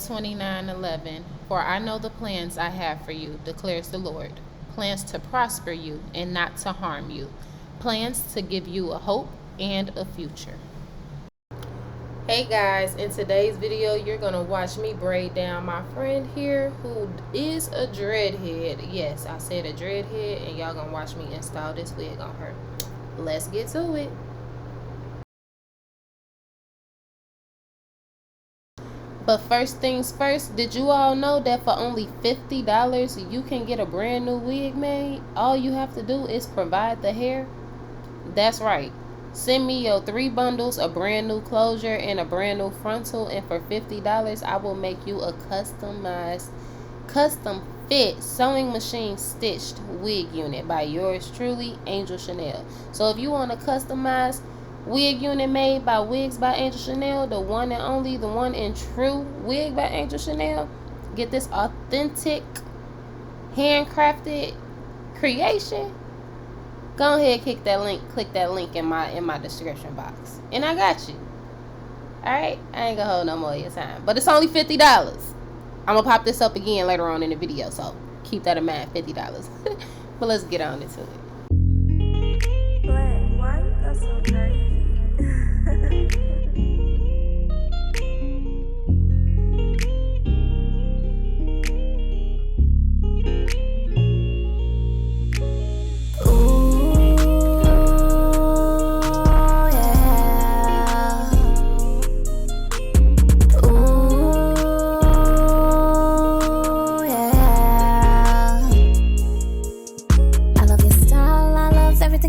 29:11. For I know the plans I have for you, declares the Lord. Plans to prosper you and not to harm you. Plans to give you a hope and a future. Hey guys, in today's video, you're going to watch me braid down my friend here who is a dreadhead. Yes, I said a dreadhead, and y'all going to watch me install this wig on her. Let's get to it. But first things first, did you all know that for only $50 you can get a brand new wig made? All you have to do is provide the hair. That's right. Send me your 3 bundles, a brand new closure, and a brand new frontal, and for $50 I will make you a customized, custom fit sewing machine stitched wig unit by yours truly, Angel Chanel. So if you want a customized wig unit made by Wigs by Angel Chanel, the one and only, the one and true Wig by Angel Chanel, get this authentic, handcrafted creation. Go ahead, click that link in my description box, and I got you. Alright, I ain't gonna hold no more of your time, but it's only $50. I'm gonna pop this up again later on in the video, so keep that in mind, $50. But let's get on into it. Why you got so crazy?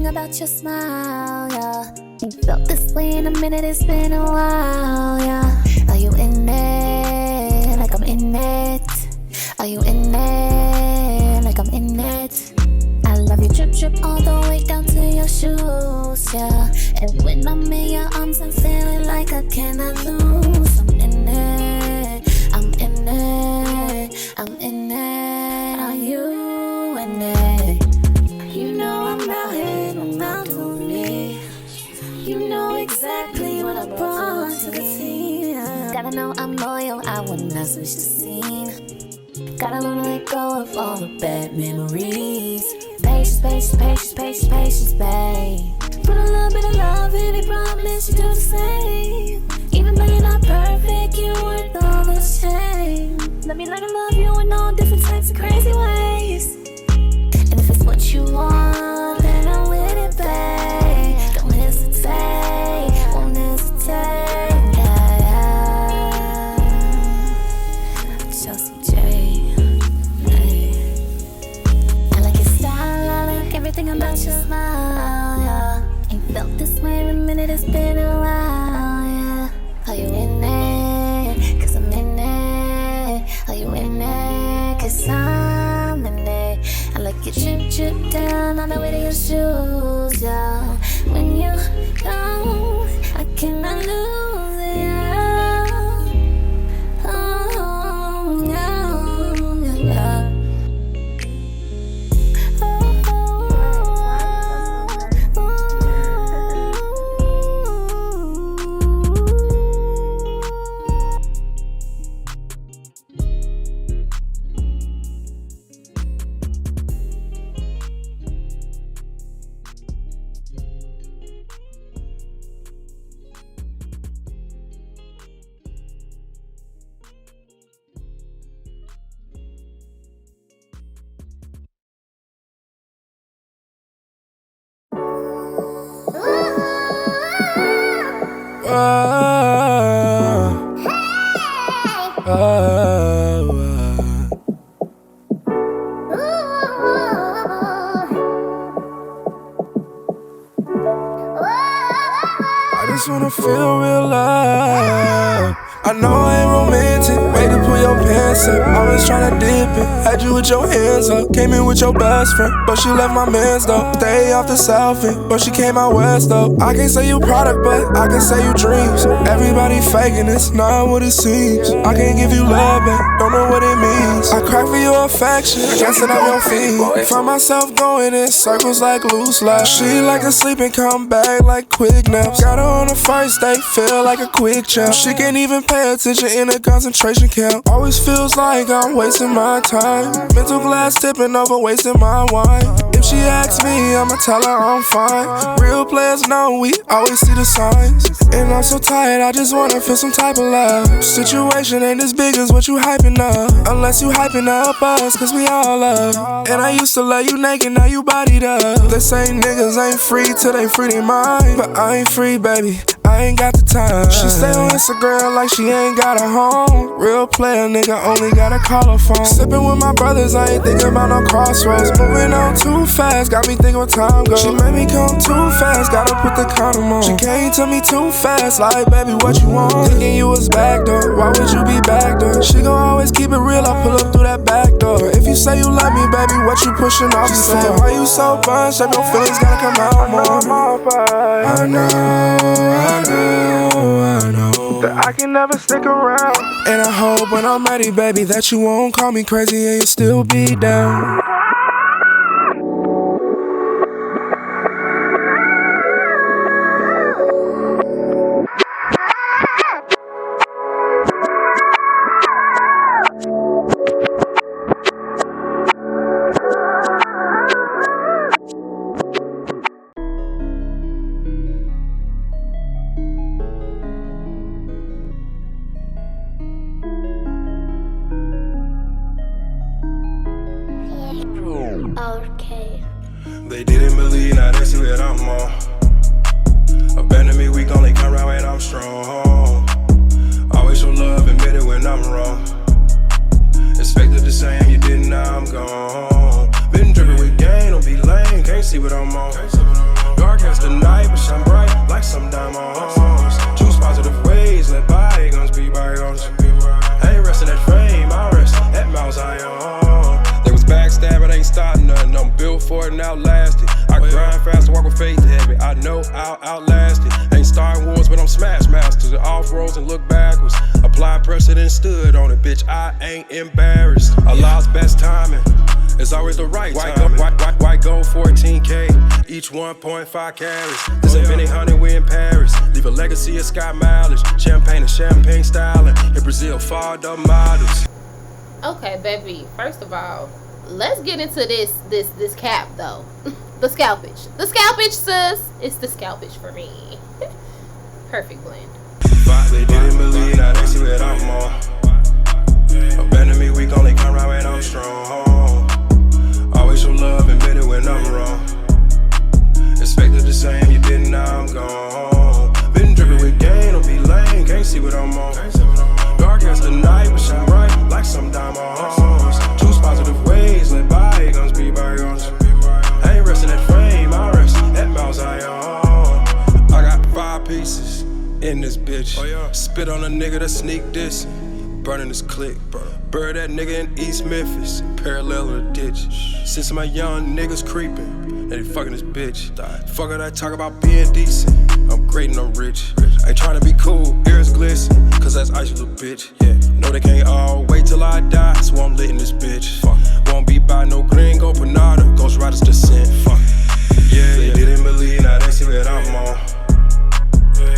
About your smile, yeah. Ain't felt this way in a minute, it's been a while, yeah. Are you in it, like I'm in it? Are you in it, like I'm in it? I love you drip drip all the way down to your shoes, yeah. And when I'm in your arms, I'm feeling like I cannot lose. I'm in it, I'm in it, I'm in it. Are you in it? You know I'm out here, I'm out on me. You know exactly what I brought to the team. Gotta know I'm loyal, I wouldn't switch the scene. Gotta learn to let go of all the bad memories. Patience, patience, patience, patience, patience, babe. Put a little bit of love in it, promise you do the same. Even though you're not perfect, you're worth all the shame. Let me learn to love you in all different types of crazy ways. And if it's what you want, then I'm with it, babe. Don't hesitate, won't hesitate, yeah. Chelsea J, I like your style, I like everything about your smile, yeah. Ain't felt this way in a minute, it's been a while, yeah. Are you in it? 'Cause I'm in it. Are you in it? 'Cause I'm in it. I like your drip drip down on the way to your shoes, yeah. When you go, I cannot lose it, yeah. Oh, yeah, yeah. I just wanna feel real love. I know I ain't romantic, way to pull your pants up. Always tryna dip it, had you with your hands up. Came in with your best friend, but she left my mans though. Stay off the south end, but she came out west though. I can't say you product, but I can say you dreams. Everybody faking, it's not what it seems. I can't give you love, but don't know what it means. I cry for your affection, dancing on your feet. Find myself going in circles like loose lights. She like to sleep and come back like quick naps. Got her on the first date, feel like a quick champ. She can't even pay attention in a concentration camp. Always feels like I'm wasting my time. Mental glass tipping over, wasting my wine. If she asks me, I'ma tell her I'm fine. Real players know we always see the signs. And I'm so tired, I just wanna feel some type of love. Situation ain't as big as what you hyping up. Unless you hyping up us, cause we all love. And I used to love you naked, now you bodied up. They say niggas ain't free till they free their mind. But I ain't free, baby, I ain't got the time. She stay on Instagram like she ain't got a home. Real player, nigga, only gotta call her phone. Sipping with my brothers, I ain't thinking about no crossroads. Moving on too fast, got me thinking what time goes. She made me come too fast, gotta put the condom on. She came to me too fast, like, baby, what you want? Thinking you was back door, why would you be back door? She gon' always keep it real, I pull up through that back door. If you say you love me, baby, what you pushing off? She said, why you so bunched up, your feelings gotta come out more. I know that I can never stick around. And I hope when I'm ready, baby, that you won't call me crazy and you still be down. Okay. They didn't believe, now they see what I'm on. Abandon me weak, only come round when I'm strong. Always show love, admit it when I'm wrong. Expected the same, you didn't, now I'm gone. Been dripping with game, don't be lame, can't see what I'm on. Dark as the night, but shine bright like some diamonds. Choose positive ways, let bygones be bygones. I ain't resting at fame, I rest at Mount Zion. Backstab, but ain't starting nothing. I'm built for it and outlasted. I grind fast, walk with faith heavy. I know I'll outlast it. Ain't starting wars, but I'm smash masters. Off roads and look backwards. Apply pressure, then stood on it, bitch. I ain't embarrassed. Allah's best timing. It's always the right time. White gold 14K, each 1.5 carats. This ain't many hundred, we in Paris. Leave a legacy of sky mileage. Champagne and champagne styling. In Brazil, far the models. Okay, baby, first of all, let's get into this cap though. The scalpage. The scalpage, sis. It's the scalpage for me. Perfect blend. They didn't believe, now they see what I'm on. Abandon me weak, only come round when I'm strong. Always show love, admit it when I'm wrong. Expected the same, you didn't, now I'm gone. Been dripping with game, don't be lame, can't see what I'm on. Dark as the night, but shine bright like some diamonds. Choose positive ways, let bygones be bygones. I ain't resting at fame, I rest at Mount Zion. I got 5 pieces in this bitch. Spit on a nigga that sneak this. Burning this click. Bird that nigga in East Memphis. Parallel to the ditch. Since my young niggas creeping, they fucking this bitch. Fuck her that talk about being decent. I'm great and I'm rich. Ain't tryna be cool, ears glisten, cause that's ice, you little bitch. Yeah, no they can't all wait till I die, so I'm lit in this bitch. Fuck, won't be by no gringo panada, Ghost Riders descent. Fuck, yeah, they didn't believe, now they see what I'm on.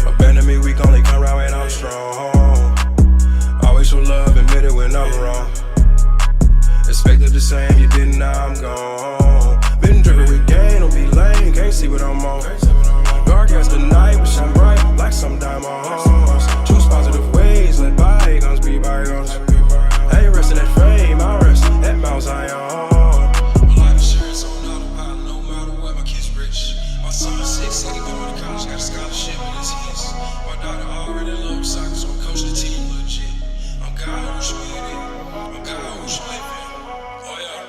Abandon me weak, only come round when I'm strong. Always show love, admit it when I'm wrong. Expected the same, you didn't, now I'm gone. Been dripping with game, don't be lame, can't see what I'm on. Dark as the night, but shine bright like some diamonds. Choose positive ways, let bygones be bygones. I ain't resting at fame, I rest at Mount Zion. Life insurance on autopilot, no matter what, my kid's rich. My son is 6, he going to college, got a scholarship in his hands. My daughter already loves soccer, so I'm coaching the team legit. I'm God who's with it, I'm God who's living. Oh yeah.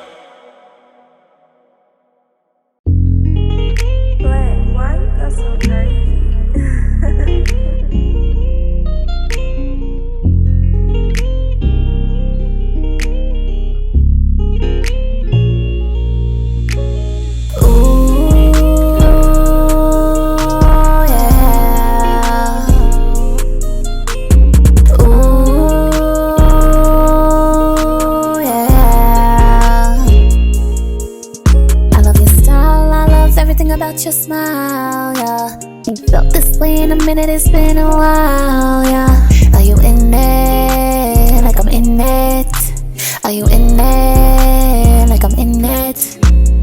Why you got so dirty? About your smile, yeah. Ain't felt this way in a minute, it's been a while, yeah. Are you in it? Like I'm in it. Are you in it? Like I'm in it.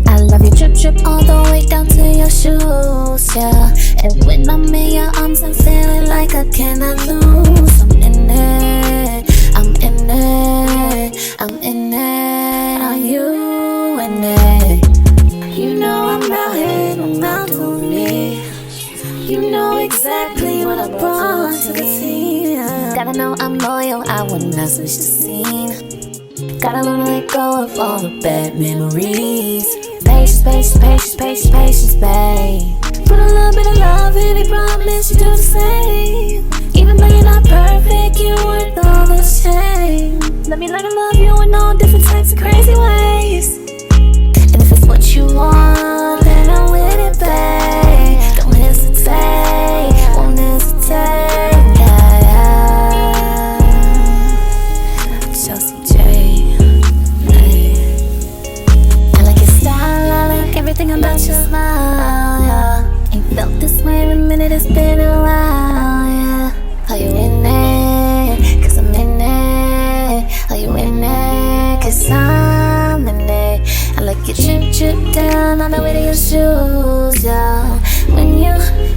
I love you drip drip all the way down to your shoes, yeah. And when I'm in your arms, I'm feeling like I cannot lose. I'm in it. I'm in it. I'm in it. Are you in it? You know I'm out here, I'm out to me. You know exactly what I brought to the team. Gotta know I'm loyal, I wouldn't have switched the scene. Gotta learn to let go of all the bad memories. Patience, patience, patience, patience, patience, babe. Put a little bit of love in it, promise you do the same. Even though you're not perfect, you're worth all the shame. Let me learn to love you in all different types of crazy ways. And if it's what you want, then I'm with it, babe. Don't hesitate, won't hesitate, yeah. Chelsea J, hey. I like your style, I like everything about your smile, yeah. Ain't felt this way in a minute, it's been a while, yeah. Are you in it? Cause I'm in it. Are you in it? Cause I'm in it. I like your drip drip down on the way to your shoes, yeah. When you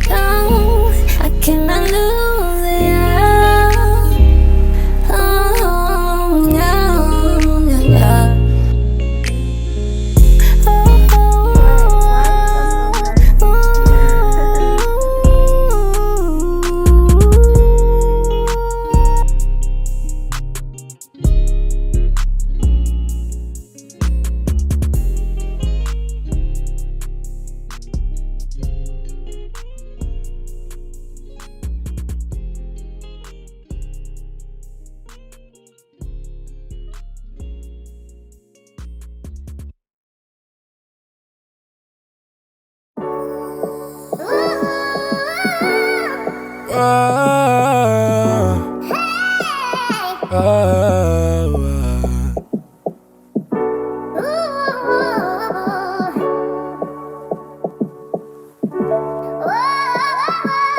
go, I cannot lose it, yeah. Oh, yeah, yeah.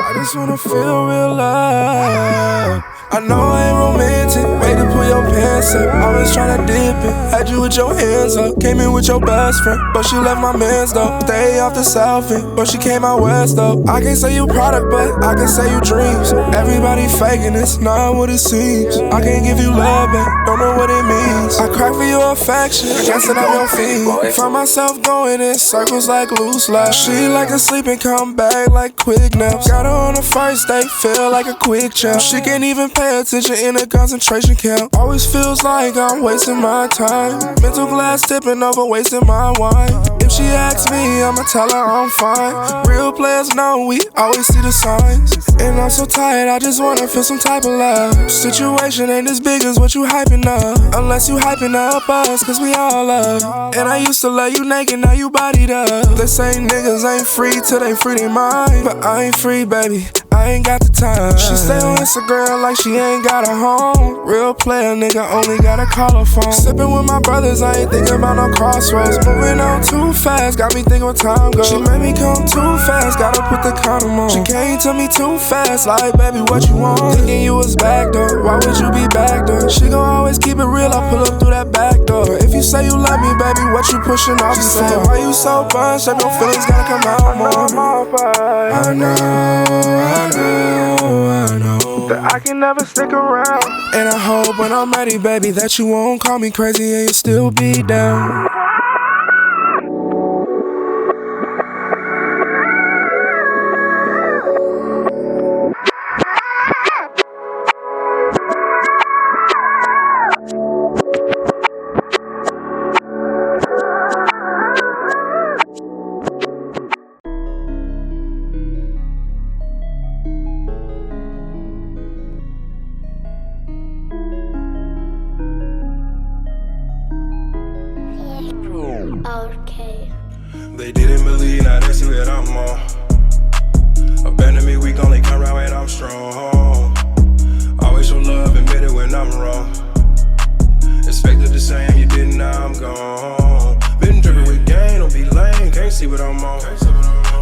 I just wanna feel real love. I know I ain't romantic, way to pull your pants up. Always tryna dip it, had you with your hands up. Came in with your best friend, but she left my mans though. Stay off the south end, but she came out west though. I can't say you product, but I can say you dreams. Everybody faking, it's not what it seems. I can't give you love, but don't know what it means. I cry for your affection, guess that I'm your fiend. Find myself going in circles like loose life. She like to sleep and come back like quick naps. Got her on the first date, feel like a quick champ. She can't even pay attention in a concentration camp. Always feels like I'm wasting my time. Mental glass tipping over, wasting my wine. If she asks me, I'ma tell her I'm fine. Real players know we always see the signs. And I'm so tired, I just wanna feel some type of love. Situation ain't as big as what you hyping up. Unless you hyping up us, cause we all love. And I used to love you naked, now you bodied up. They say niggas ain't free till they free their mind. But I ain't free, baby, I ain't got the time. She stay on Instagram like she ain't got a home. Real player, nigga, only gotta call her phone. Sipping with my brothers, I ain't thinking about no crossroads. Moving on too fast, got me thinking where time goes. She made me come too fast, gotta put the condom on. She came to me too fast, like, baby, what you want? Thinking you was back door, why would you be back door? She gon' always keep it real, I pull up through that back door. If you say you love me, baby, what you pushing off? She say, why you so bunched up, your feelings gotta come out more. I know that I can never stick around. And I hope when I'm ready, baby, that you won't call me crazy and you still be down. Okay. They didn't believe, now they see what I'm on. Abandon me weak, only come round when I'm strong. Always show love, admit it when I'm wrong. Expected the same, you didn't, now I'm gone. Been dripping with gang, don't be lame, can't see what I'm on.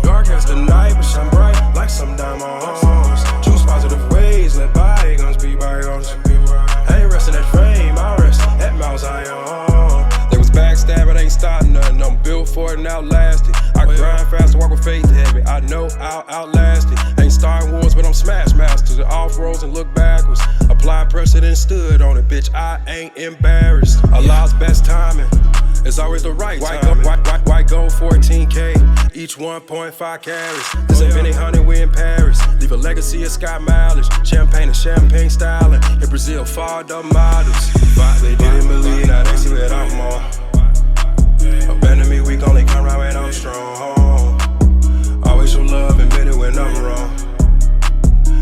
Dark as the night, but shine bright like some diamonds. Choose positive ways, let bygones be bygones. I'm built for it and outlasted. I grind fast and walk with faith heavy. I know I'll outlast it. Ain't starting wars, but I'm smash masters. Off roads and look backwards. Apply pressure, then stood on it, bitch. I ain't embarrassed. Allah's best timing. It's always the right time. White gold 14K, each 1.5 carats. This ain't been 800, we in Paris. Leave a legacy of sky mileage. Champagne and champagne styling. In Brazil, far the models. They didn't believe, now they see what I'm on. Abandon me weak, only come round when I'm strong. Always show love, admit it when I'm wrong.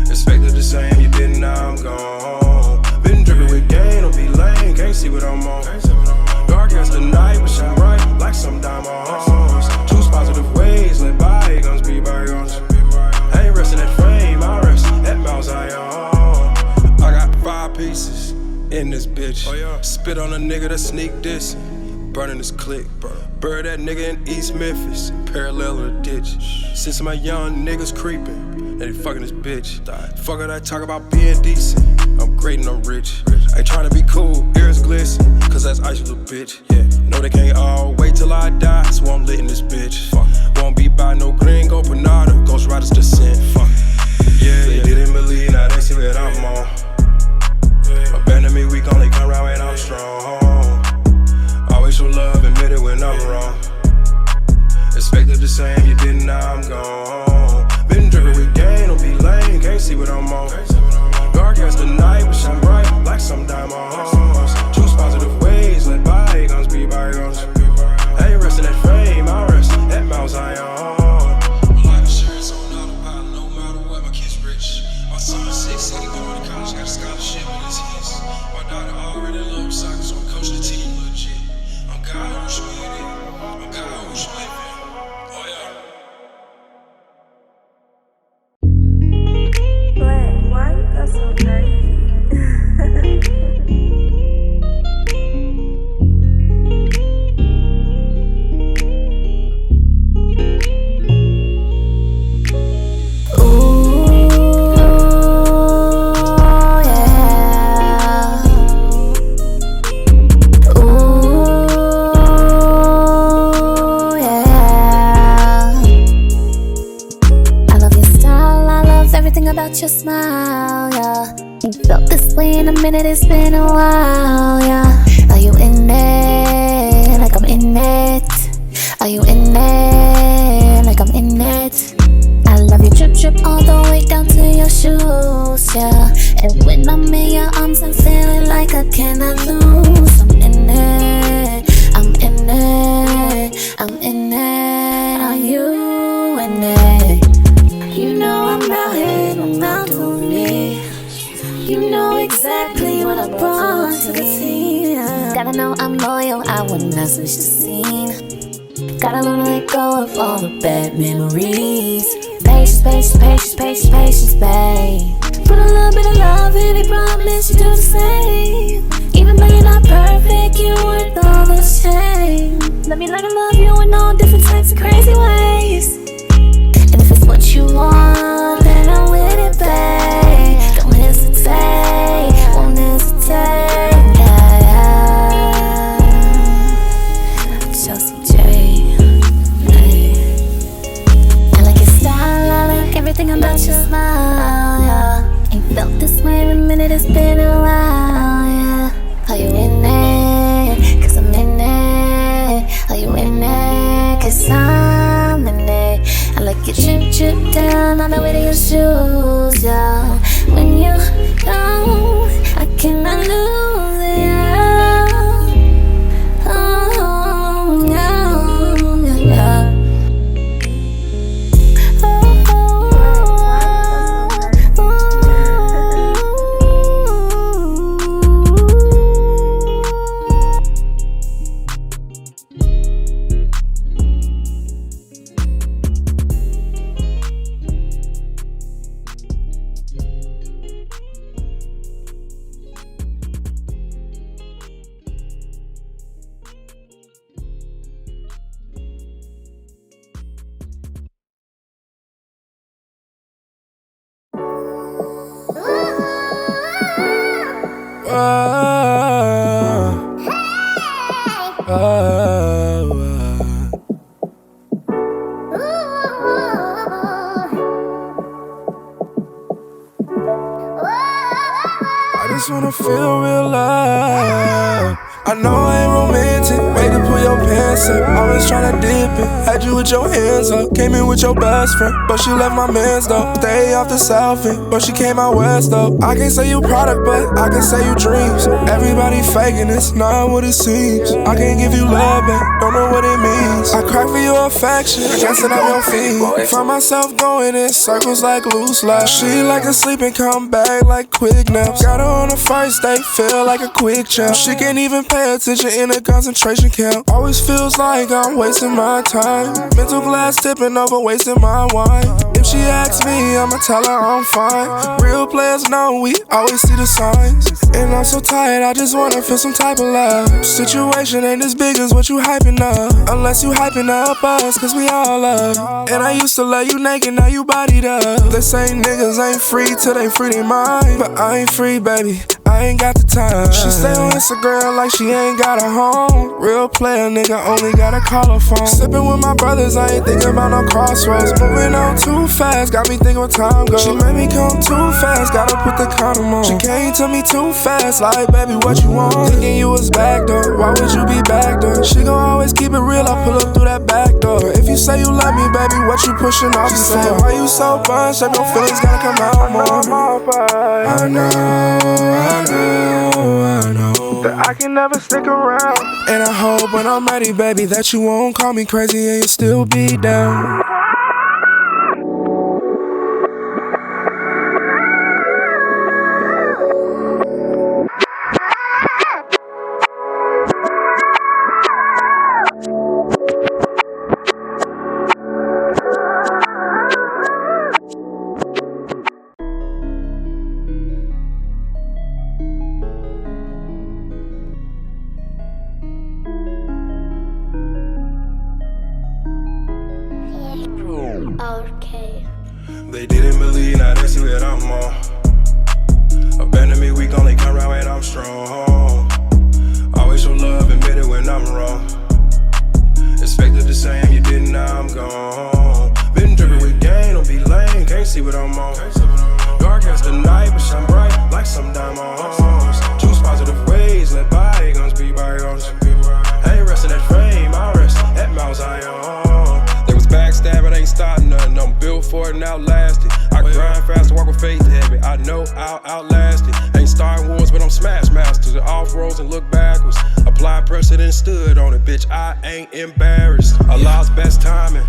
Expected the same, you didn't, now I'm gone. Been dripping with gain, don't be lame, can't see what I'm on. Dark as the night, but shine bright like some diamonds. Choose positive ways, let bygones be bygones. I ain't resting at fame, I rest at Mount Zion. I got 5 pieces in this bitch. Spit on a nigga that sneak this. Burning this click. Bird that nigga in East Memphis. Parallel in the ditch. Since my young niggas creeping, they fucking this bitch. Fuck all that talk about being decent. I'm great and I'm rich. Ain't tryna be cool, ears glisten. Cause that's ice, you little bitch. No, they can't all wait till I die. So I'm lit in this bitch. Won't be by no gringo panada. Ghost Riders descent. They didn't believe, now they see what I'm on. Abandon me weak, only come round when I'm strong. Always show love, admit it when I'm wrong. Expected the same, you didn't, now I'm gone. Been dripping with gain, don't be lame, can't see what I'm on. Dark as the night, but shine bright like some diamonds. Choose positive ways, let bygones be bygones. I ain't resting at fame, I rest at Mount Zion. Life insurance on autopilot, no matter what, my kid's rich. My son is 6, said he going to college, got a scholarship in his hands. My daughter already loves soccer, so I'm coaching the team legit. I'm God who's with it, I'm God who's with it. Oh yeah. But why you go so crazy? About your smile, yeah. Ain't felt this way in a minute, it's been a while, yeah. Are you in it? Like I'm in it. Are you in it? Like I'm in it. I love your drip drip all the way down to your shoes, yeah. And when I'm in your arms, I'm feeling like I cannot lose. I'm in it. I'm in it. I'm in it. Are you in it? You know I'm out here, I'm out on me. You know exactly what I brought to the team. Gotta know I'm loyal, I wouldn't switch the scene. Gotta learn to let go of all the bad memories. Patience, patience, patience, patience, patience, babe. Put a little bit of love in it, promise you do the same. Even though you're not perfect, you're worth all the shame. Let me learn to love you in all different types of crazy ways. And if it's what you want, then I'm with it, babe. Don't hesitate, won't hesitate. Yeah, yeah. Chelsea J. I like your style, I like everything about your smile, yeah. Ain't felt this way in a minute, it's been a while, yeah. Are you in it? Cause I'm in it. Are you in it? Cause I'm in it. I like your drip drip down on the way to your shoes, yeah. When you go, I cannot lose it, yeah. Oh, yeah, yeah. wanna feel real love. I know I ain't romantic, way to pull your pants up. Always tryna dip it, had you with your hands up. Came in with your best friend, but she left my mans though. Stay off the South End, but she came out west though. I can't say you product, but I can say you dreams. Everybody faking, it's not what it seems. I can't give you love, but don't know what it means. I cry for your affection, dancing on your feet. Find myself going in circles like loose lights. She like to sleep and come back like quick naps. Got her on the first date, feel like a quick champ. She can't even pay attention in a concentration camp. Always feels like I'm wasting my time. Mental glass tipping over, wasting my wine. If she asks me, I'ma tell her I'm fine. Real players know we always see the signs. And I'm so tired, I just wanna feel some type of love. Situation ain't as big as what you hyping up. Unless you hyping up us, cause we all love. And I used to love you naked, now you bodied up. They say niggas ain't free till they free their mind. But I ain't free, baby, I ain't got the time. She stay on Instagram like she ain't got a home. Real player, nigga, only gotta call her phone. Sipping with my brothers, I ain't thinking about no crossroads. Moving on too fast, got me thinking what time goes. She made me come too fast, gotta put the condom on. She came to me too fast, like, baby, what you want? Thinking you was back door, why would you be back door? She gon' always keep it real, I pull up through that back door. If you say you love me, baby, what you pushing off? She said, why you so bunched up, your feelings gotta come out more. I know that I can never stick around. And I hope when I'm ready, baby, that you won't call me crazy and you still be down. Okay. They didn't believe, now they see what I'm on. Abandon me weak, only come around when I'm strong. Always show love, admit it when I'm wrong. Expected the same, you didn't, now I'm gone. Been dripping with game, don't be lame, can't see what I'm on. Dark as the night, but shine bright like some diamonds. Choose positive ways, let bygones be bygones. I ain't resting at fame, I rest at Mount Zion. Backstab, it ain't starting nothing. I'm built for it and outlasted. I grind fast, walk with faith heavy. I know I'll outlast it. Ain't starting wars, but I'm smash masters. Off roads and look backwards. Apply pressure, then stood on it, bitch. I ain't embarrassed. Allah's best timing.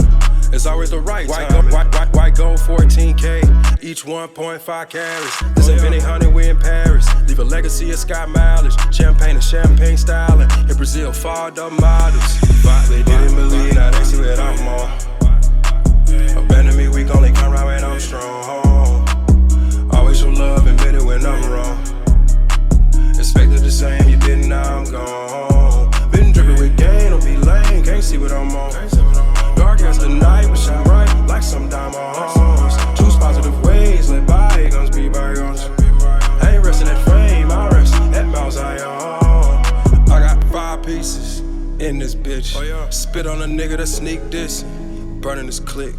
It's always the right time. White gold 14K, each 1.5 carats. This ain't Benny Hunter, we in Paris. Leave a legacy of sky mileage. Champagne and champagne styling. In Brazil, far the models. They didn't believe, now they see what I'm on. Abandon me weak, only come around when I'm strong. Always show love, admit it when I'm wrong. Expected the same, you didn't, now I'm gone. Been dripping with game, don't be lame, can't see what I'm on. Dark as the night, but shine bright like some diamonds. Choose positive ways, let bygones be bygones. I ain't resting at fame, I rest at Mount Zion. I got 5 pieces in this bitch. Spit on a nigga that sneak dissing. Burning this click,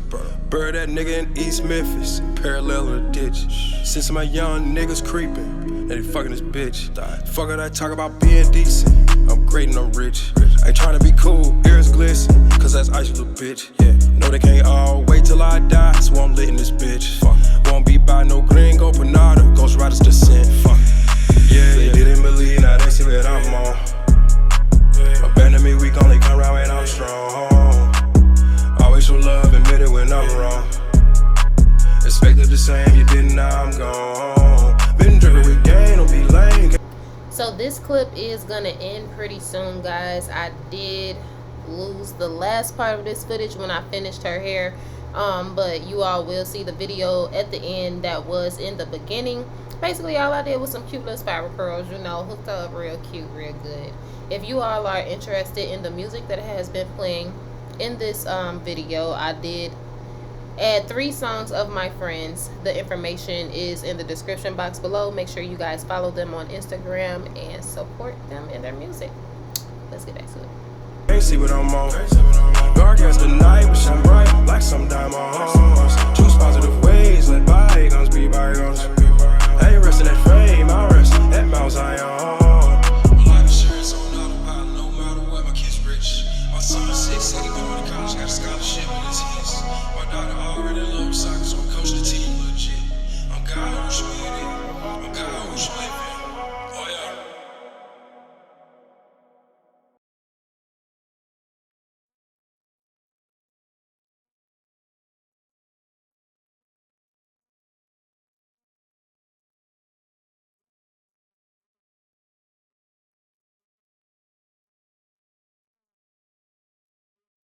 bird that nigga in East Memphis, parallel to the ditch. Since my young niggas creeping, they fucking this bitch. Fuck all that talk about being decent. I'm great and I'm rich. Ain't tryna be cool, ears glisten, cause that's ice, you little bitch. Yeah, know they can't all wait till I die, so I'm lit in this bitch. Won't be by no gringo, Panada, Ghost Riders descent. Yeah, they didn't believe, now they see what I'm on. Abandon me weak, only come around when I'm strong. Always show love, admit it when I'm wrong. Expected the same, you didn't, now I'm gone. Been dripping with game, don't be lame. So this clip is gonna end pretty soon, guys. I did lose the last part of this footage when I finished her hair, but you all will see the video at the end that was in the beginning. Basically all I did was some cute little spiral curls, you know, hooked up real cute, real good. If you all are interested in the music that has been playing in this video, I did add 3 songs of my friends. The information is in the description box below. Make sure you guys follow them on Instagram and support them in their music. Let's get back to it. Can't see what I'm on.